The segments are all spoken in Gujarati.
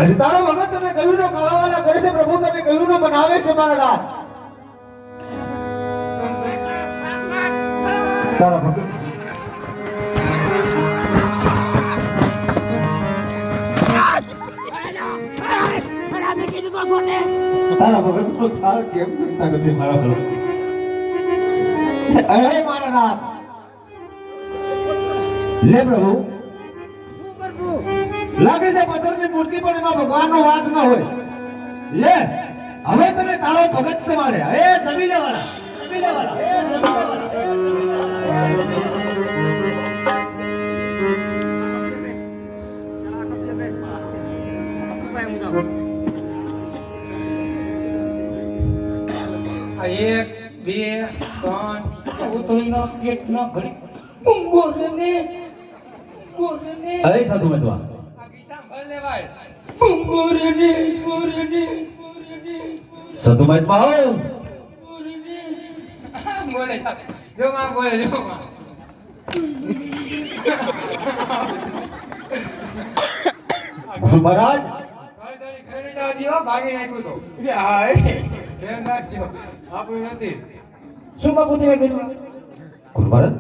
હજી તારો ભગત તને કહ્યું નો કાળાવાલા કરે છે પ્રભુ, તને કહ્યું નો બનાવે છે મારા નાથ. તારા ભગત તારા ભગત તો તાર કેમ કરતા નથી મારા ભગત. અરે મારા નાથ લે પ્રભુ. લાગે છે પથ્થરની મૂર્તિ પણ એમાં ભગવાનનો વાસ ન હોય. લે હવે તને તારો ભગત તમારે એ જમી લેવાના, જમી લેવાના, એ જમી લેવાના, એ જમી લેવાના. એક બે ત્રણ ઉતરીનો એક નો ઘડી બોલને બોલને અરે સાધુ મેદવા આ ગીતા ભર લેવાય બોલને બોલને સાધુ મેદવા આવો. બોલે જો માં બોલે જો માં ગુરુ મહારાજ ઘડી ઘડી ના દીવો ભાગી નાખ્યું તો હા ધ્યાન રાખજો આપણું નથી શું બાપુ તમે કર્યું? ગુરુ મહારાજ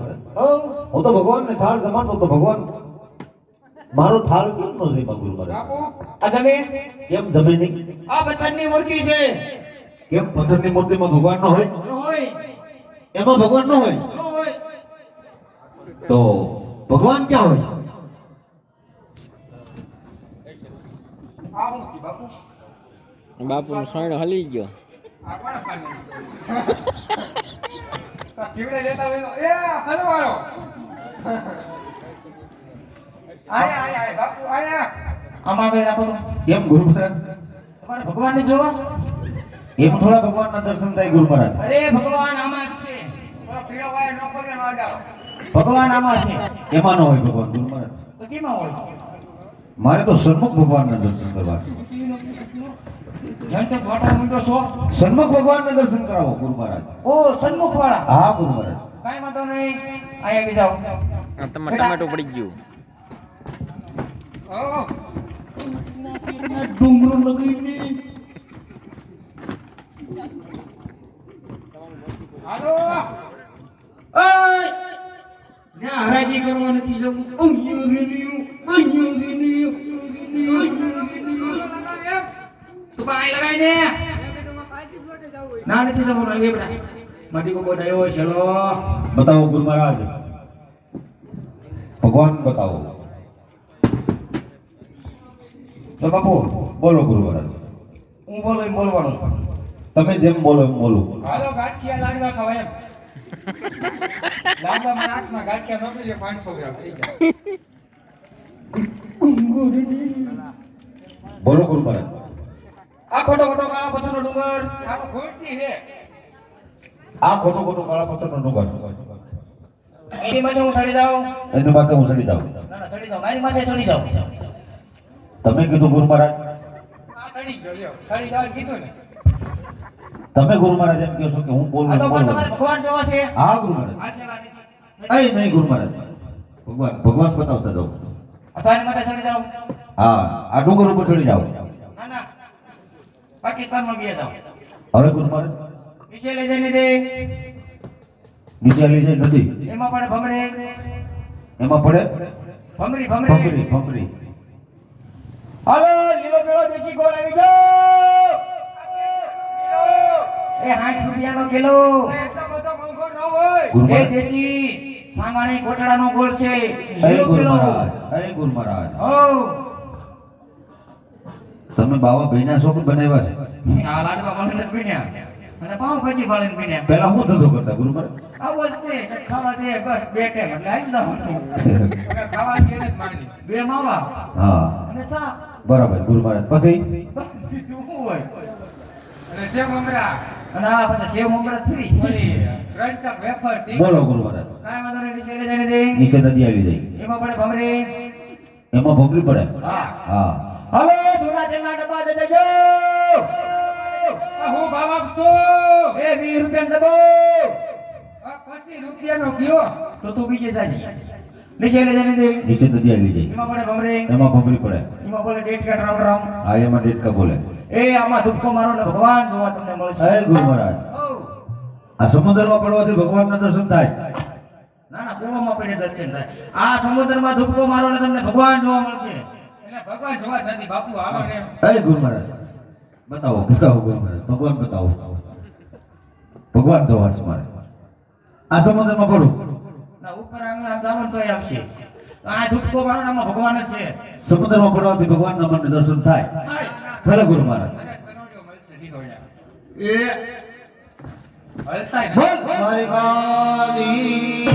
હું તો ભગવાનને થાળ જમાડતો તો ભગવાન મારો થાળ કેમ નો જમ્યા ગુરુ મહારાજ? બાપુ આ તમે કેમ જમે નહીં? આ પથ્થરની મૂર્તિ છે. કેમ પથ્થરની મૂર્તિમાં ભગવાન ન હોય? ન હોય એમાં ભગવાન ન હોય ન હોય તો ભગવાન ક્યાં હોય? આ હું કી બાપુ બાપુનો સોયણો હલી ગયો. આ કોણ પાણી તો શિવડે જતા હોય તો એ હલવાળો આયા આયા આયા બાપુ આયા આમાં બે રાખો તો કેમ ગુરુ મહારાજ? તમારે ભગવાનને જોવા? એમ થોડા ભગવાનના દર્શન થાય ગુરુ મહારાજ? અરે ભગવાન આમાં જ છે. તો પીળો વાય નો પગે વાડા ભગવાન આમાં છે. એમાં ન હોય ભગવાન ગુરુ મહારાજ. તો કેમાં હોય? મારે તો સન્મુખ ભગવાનના દર્શન કરવા છે. જાણ તો ગોટા મુંડો છો. સન્મુખ ભગવાનના દર્શન કરાવો ગુરુ મહારાજ. ઓ સન્મુખ વાળા. હા ગુરુ મહારાજ. કાઈ વાંધો નહીં. અહીંયા આવી જાઓ. તમારે ટમેટો પડી ગયું. ઓ ડુંગરો લગીને હાલો ઓય ના હરાજી કરવા નથી જવું. અહીંયા ગીન્યું તું પાઈ લગાઈ ને ના નથી જવું નહીં બેટા. માટી કો બોડાયો ચલો બતાવો ગુરુ મહારાજ. ભગવાન બતાવો. તો બાપુ બોલો ગુરુ મહારાજ. હું બોલો એમ બોલવાનું. તમે જેમ બોલો એમ બોલો. હાલો ગાંઠિયા લાડવા ખાવા એમ લાડવામાં હાથમાં ગાંઠિયા નહોતું જે 500 ગ્રામ થઈ ગયા બોલો ગુરુ મહારાજ. આ ખોટો ખોટો કાળા પથ્થરનો ડુંગર આ તો ખોટી છે આ ખોટો ખોટો કાળા પથ્થરનો ડુંગર. એની માથે હું ચડી જાઉં. એની માટે હું ચડી જાઉં. ના ના ચડી જાઉં. મારી માથે ચડી જાઉં. તમે કીધું ગુરુ મહારાજ. આ ચડી ગયો લ્યો ચડી જાવ કીધું ને તમે ગુરુ મહારાજ એમ કહો છો કે હું બોલું આ તો પણ બોલું. તમારે ભગવાન જોવા છે. હા ગુરુ મહારાજ. આ છે રાણી. અહીં નહીં ગુરુ મહારાજ. ભગવાન ભગવાન બતાવતા જાઓ. આ તો આની માથે ચડી જાઉં. હા આ ડુંગર ઉપર ચડી જાઓ. ના ના પાકિસ્તાનમાં ગયા જાઉં. હવે ગુરુ મહારાજ વિશે લઈ જઈને દે નીચે લઈ જાય નદી. એમાં પડે ભમરે એમાં પડે ભમરી ફંકરી ભમરી ફંકરી. હાલો લીલો પીળો દેશી ગોળ આવી ગયો. એ 60 રૂપિયાનો કિલો. એટલો બધો મોંઘો ન હોય ગુરુ એ મહારાજ. દેશી સાંગાણી કોટડાનો ગોળ છે. અહીં લીલો ગુરુ પીળો. મહારાજ. અહીં ગુરુ મહારાજ. ઓ તમે બાવા ભાઈના શોખ બનાવ્યા છે. આ લાડવા મળીને જ પીણ્યા અને પાવ ભાજી ભાળીને પીણ્યા. પહેલા હું ધંધો કરતા ગુરુ મહારાજ? આવો જ તે ખાવા દે બસ બે ટાઈમ એટલે આવી જવાનું. હવે ખાવાની એને જ માંગી બે માવા હા અને સા બરાબર ગુરુ મહારાજ. પછી શું હોય અને જે મમરા અને આ બધા સેવ મમરા ફ્રી. ઓલી ક્રંચક વેફર ટી બોલો ગુરુ મહારાજ. કાંઈ વાંધો નહીં નીચે લઈ જઈને દે. નીચે નદી આવી જાય. એમાં પડે ભમરી. એમાં ભોગવી પડે. હા હા હાલો જૂના તેલના ડબ્બા દે દેજો. આ હું ભાવ આપશો એ 20 રૂપિયાનો ડબ્બો. આ 25 રૂપિયાનો કયો તો તું બીજે જાજી. નીચે લઈ જઈને દે નીચે નદી આવી જાય એમાં પડે ભમરે એમાં ભમરી પડે એમાં બોલે ડેટ કે રામ રામ આ એમાં ડેટકા બોલે એ આમાં ધૂપકો મારો ને ભગવાન જોવા તમને મળશે હે ગુરુ મહારાજ ઓ આ સમુદ્રમાં પડવાથી ભગવાનના દર્શન થાય ના ના કૂવામાં પડે દર્શન થાય આ સમુદ્રમાં ધૂપકો મારો ને તમને ભગવાન જોવા મળશે એટલે ભગવાન જોવા જ નથી બાપુ આવો ને હે ગુરુ મહારાજ બતાવો બતાવો ગુરુ મહારાજ ભગવાન બતાવો ભગવાન જોવા છે મારે આ સમુદ્રમાં પડું ના ઉપર આંગળા આમ દાવણ તોય આવશે આ ધૂપકો મારો ને આમાં ભગવાન જ છે સમુદ્રમાં પડવાથી ભગવાનના મને દર્શન થાય ભલે ગુરુ મહારાજ અરે કરોડિયો મળશે સીધો અહીંયા. એ હલતાય બોલ નથી. મારી ગાદી